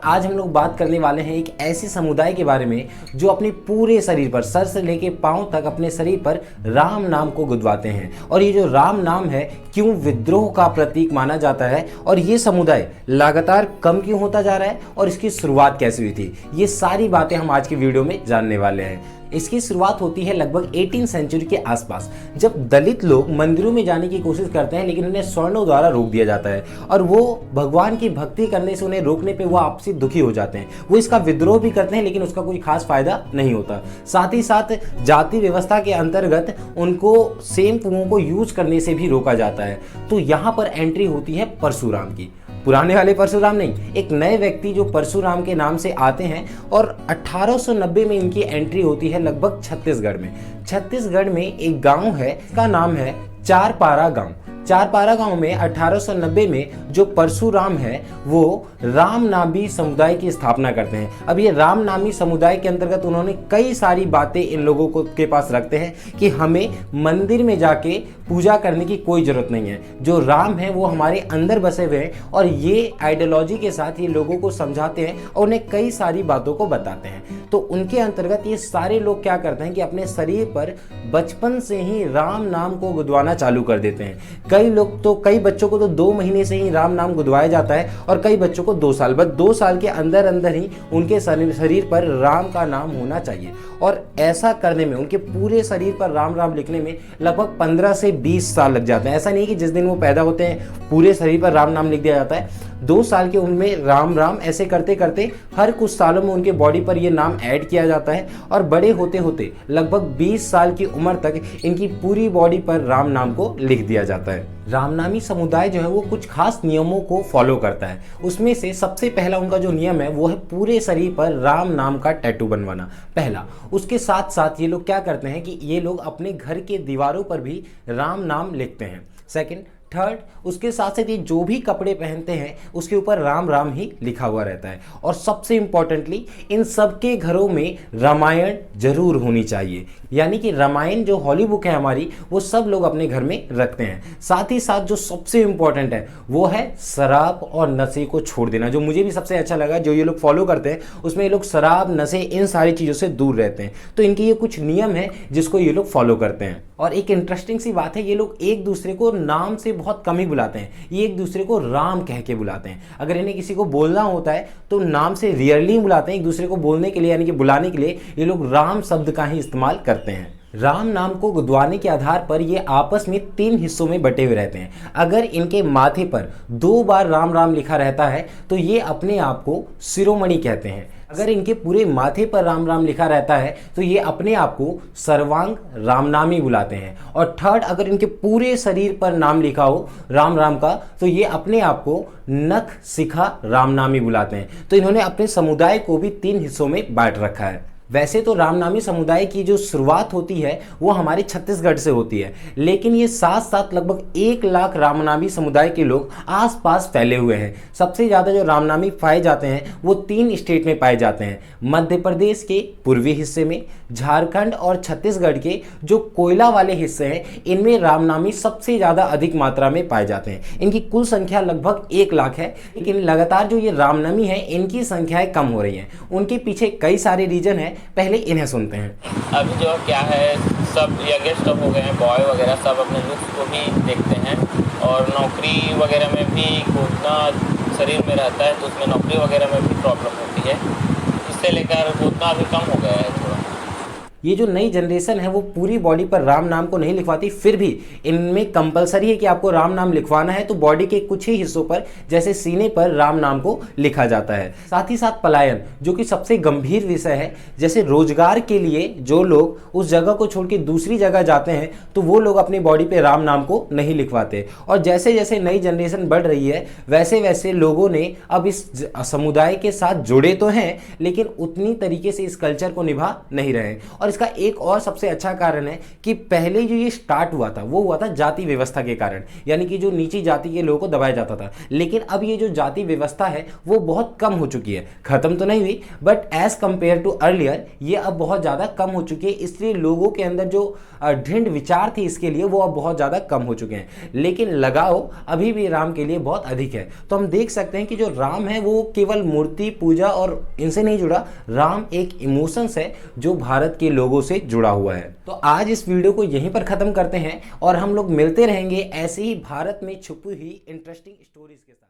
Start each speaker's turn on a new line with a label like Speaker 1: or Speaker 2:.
Speaker 1: आज हम लोग बात करने वाले हैं एक ऐसे समुदाय के बारे में जो अपने पूरे शरीर पर, सर से लेके पांव तक अपने शरीर पर राम नाम को गुदवाते हैं। और ये जो राम नाम है क्यों विद्रोह का प्रतीक माना जाता है और ये समुदाय लगातार कम क्यों होता जा रहा है और इसकी शुरुआत कैसे हुई थी, ये सारी बातें हम आज की वीडियो में जानने वाले हैं। इसकी शुरुआत होती है लगभग 18 सेंचुरी के आसपास, जब दलित लोग मंदिरों में जाने की कोशिश करते हैं लेकिन उन्हें स्वर्णों द्वारा रोक दिया जाता है और वो भगवान की भक्ति करने से उन्हें रोकने पे वो आपसी दुखी हो जाते हैं। वो इसका विद्रोह भी करते हैं लेकिन उसका कोई खास फायदा नहीं होता। साथ ही साथ जाति व्यवस्था के अंतर्गत उनको सेम कुओं को यूज करने से भी रोका जाता है। तो यहाँ पर एंट्री होती है परशुराम की। पुराने वाले परशुराम नहीं, एक नए व्यक्ति जो परशुराम के नाम से आते हैं और 1890 में इनकी एंट्री होती है लगभग छत्तीसगढ़ में। छत्तीसगढ़ में एक गांव है, इसका नाम है चारपारा गांव। चारपारा गांव में 1890 में जो परशुराम है वो रामनामी समुदाय की स्थापना करते हैं। अब ये रामनामी समुदाय के अंतर्गत उन्होंने कई सारी बातें इन लोगों को के पास रखते हैं कि हमें मंदिर में जाके पूजा करने की कोई जरूरत नहीं है। जो राम है वो हमारे अंदर बसे हुए हैं और ये आइडियोलॉजी के साथ ये लोगों को समझाते हैं और उन्हें कई सारी बातों को बताते हैं। तो उनके अंतर्गत ये सारे लोग क्या करते हैं कि अपने शरीर पर बचपन से ही राम नाम को गुदवाना चालू कर देते हैं। कई बच्चों को तो 2 महीने से ही राम नाम गुदवाया जाता है और कई बच्चों को 2 साल, बस 2 साल के अंदर अंदर ही उनके शरीर पर राम का नाम होना चाहिए। और ऐसा करने में, उनके पूरे शरीर पर राम राम लिखने में लगभग 15 से 20 साल लग जाते हैं। ऐसा नहीं कि जिस दिन वो पैदा होते हैं पूरे शरीर पर राम नाम लिख दिया जाता है। 2 साल की उम्र में राम राम ऐसे करते करते हर कुछ सालों में उनके बॉडी पर ये नाम ऐड किया जाता है और बड़े होते होते लगभग 20 साल की उम्र तक इनकी पूरी बॉडी पर राम नाम को लिख दिया जाता है। रामनामी समुदाय जो है वो कुछ खास नियमों को फॉलो करता है। उसमें से सबसे पहला उनका जो नियम है वो है पूरे शरीर पर राम नाम का टैटू बनवाना, पहला। उसके साथ साथ ये लोग क्या करते हैं कि ये लोग अपने घर के दीवारों पर भी राम नाम लिखते हैं, सेकंड। थर्ड, उसके साथ साथ ये जो भी कपड़े पहनते हैं उसके ऊपर राम राम ही लिखा हुआ रहता है। और सबसे इंपॉर्टेंटली इन सबके घरों में रामायण जरूर होनी चाहिए, यानी कि रामायण जो हॉली बुक है हमारी वो सब लोग अपने घर में रखते हैं। साथ ही साथ जो सबसे इंपॉर्टेंट है वो है शराब और नशे को छोड़ देना, जो मुझे भी सबसे अच्छा लगा जो ये लोग फॉलो करते हैं। उसमें ये लोग शराब, नशे, इन सारी चीज़ों से दूर रहते हैं। तो इनके ये कुछ नियम है जिसको ये लोग फॉलो करते हैं। और एक इंटरेस्टिंग सी बात है, ये लोग एक दूसरे को नाम से बहुत कम ही बुलाते हैं। ये एक दूसरे को राम कह के बुलाते हैं। अगर इन्हें किसी को बोलना होता है तो नाम से रियरली बुलाते हैं। एक दूसरे को बोलने के लिए यानी कि बुलाने के लिए ये लोग राम शब्द का ही इस्तेमाल करते हैं। राम नाम को गुदवाने के आधार पर ये आपस में 3 हिस्सों में बटे हुए रहते हैं। अगर इनके माथे पर 2 बार राम राम लिखा रहता है तो ये अपने आप को शिरोमणि कहते हैं। अगर इनके पूरे माथे पर राम राम लिखा रहता है तो ये अपने आप को सर्वांग रामनामी बुलाते हैं। और थर्ड, अगर इनके पूरे शरीर पर नाम लिखा हो राम राम का तो ये अपने आप को नख शिखा रामनामी बुलाते हैं। तो इन्होंने अपने समुदाय को भी 3 हिस्सों में बांट रखा है। वैसे तो रामनामी समुदाय की जो शुरुआत होती है वो हमारे छत्तीसगढ़ से होती है, लेकिन ये साथ साथ लगभग 1 लाख रामनामी समुदाय के लोग आसपास फैले हुए हैं। सबसे ज़्यादा जो रामनामी पाए जाते हैं वो 3 स्टेट में पाए जाते हैं, मध्य प्रदेश के पूर्वी हिस्से में, झारखंड और छत्तीसगढ़ के जो कोयला वाले हिस्से हैं इनमें रामनामी सबसे ज़्यादा अधिक मात्रा में पाए जाते हैं। इनकी कुल संख्या लगभग 1 लाख है, लेकिन लगातार जो ये रामनामी है इनकी संख्याएँ कम हो रही हैं। उनके पीछे कई सारे रीजन हैं, पहले इन्हें सुनते हैं।
Speaker 2: अभी जो क्या है, सब यंगेस्ट हो गए हैं, बॉय वगैरह सब अपने लुक्स को भी देखते हैं और नौकरी वगैरह में भी घुटना शरीर में रहता है तो उसमें नौकरी वगैरह में भी प्रॉब्लम होती है। इससे लेकर घुटना भी कम हो गया है थोड़ा।
Speaker 1: ये जो नई जनरेशन है वो पूरी बॉडी पर राम नाम को नहीं लिखवाती, फिर भी इनमें कंपलसरी है कि आपको राम नाम लिखवाना है। तो बॉडी के कुछ ही हिस्सों पर जैसे सीने पर राम नाम को लिखा जाता है। साथ ही साथ पलायन, जो कि सबसे गंभीर विषय है, जैसे रोजगार के लिए जो लोग उस जगह को छोड़ के दूसरी जगह जाते हैं तो वो लोग अपनी बॉडी पे राम नाम को नहीं लिखवाते। और जैसे जैसे नई जनरेशन बढ़ रही है वैसे वैसे लोगों ने अब इस समुदाय के साथ जुड़े तो हैं लेकिन उतनी तरीके से इस कल्चर को निभा नहीं रहे। और और इसका एक और सबसे अच्छा कारण है कि पहले जो ये स्टार्ट हुआ था वो हुआ था जाति व्यवस्था के कारण, यानी कि जो नीची जाति के लोगों को दबाया जाता था। लेकिन अब ये जो जाति व्यवस्था है वो बहुत कम हो चुकी है, खत्म तो नहीं हुई but as compare to earlier ये अब बहुत ज़्यादा कम हो चुकी है। इसलिए लोगों के अंदर जो दृढ़ विचार थी इसके लिए वो अब बहुत ज़्यादा कम हो चुके हैं, लेकिन लगाव अभी भी राम के लिए बहुत अधिक है। तो हम देख सकते हैं कि जो राम है वो केवल मूर्ति पूजा और इनसे नहीं जुड़ा, राम एक इमोशंस है जो भारत के लोगों से जुड़ा हुआ है। तो आज इस वीडियो को यहीं पर ख़त्म करते हैं और हम लोग मिलते रहेंगे ऐसे ही भारत में छुपी हुई इंटरेस्टिंग स्टोरीज के साथ।